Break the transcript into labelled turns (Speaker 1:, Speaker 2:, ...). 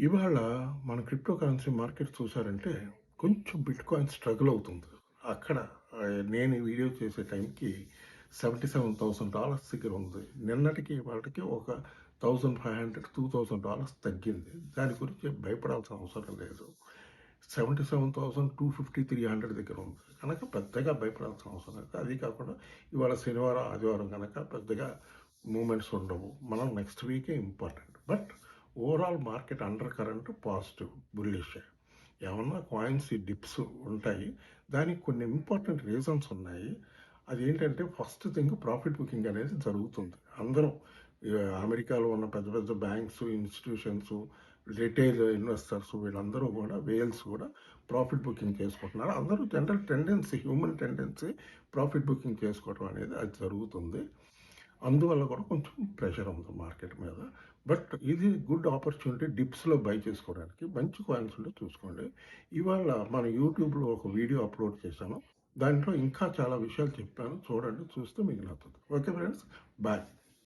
Speaker 1: ఇవాళ మన crypto currency market చూసారంటే కొంచెం బిట్ కాయిన్ స్ట్రగుల్ అవుతుంది. అక్కడ నేను ఈ వీడియో చేసే టైంకి $77,000 దగ్గర ఉంది. నిన్నటికి ఇవాళకి ఒక 1500 $2,000 తగ్గింది. దాని గురించి భయపడాల్సిన అవసరం లేదు. 77,000 250 300 దగ్గర ఉంది కనుక పెద్దగా భయపడాల్సిన అవసరం లేదు. అది కాకుండా ఇవాళ శనివారం ఆదివారం కనుక పెద్దగా మూమెంట్స్ ఉండవు. మనం నెక్స్ట్ వీకే important. But overall market under current positive bullish. ఏమన్నా కాయిన్స్ డిప్స్ ఉంటాయి. దానికి కొన్ని ఇంపార్టెంట్ రీజన్స్ ఉన్నాయి. అదేంటంటే ఫస్ట్ థింగ్ ప్రాఫిట్ బుకింగ్ అనేది జరుగుతుంది. అందరం అమెరికాలో ఉన్న పెద్ద పెద్ద బ్యాంక్స్, ఇన్స్టిట్యూషన్స్, రిటైల్ ఇన్వెస్టర్స్ వీళ్ళందరూ కూడా వేల్స్ కూడా ప్రాఫిట్ బుకింగ్ చేసుకుంటున్నారు. అందరూ general tendency, human tendency profit booking చేసుకోవడం అనేది అది జరుగుతుంది. అందువల్ల కూడా కొంచెం ప్రెషర్ ఉంది మార్కెట్ మీద. బట్ ఇది గుడ్ ఆపర్చునిటీ డిప్స్లో బై చేసుకోవడానికి. మంచి కాయిన్స్ ఉంటే చూసుకోండి. ఇవాళ మన యూట్యూబ్లో ఒక వీడియో అప్లోడ్ చేశాను. దాంట్లో ఇంకా చాలా విషయాలు చెప్పాను. చూడండి, చూస్తే మీకు నచ్చుతుంది. Okay friends, bye.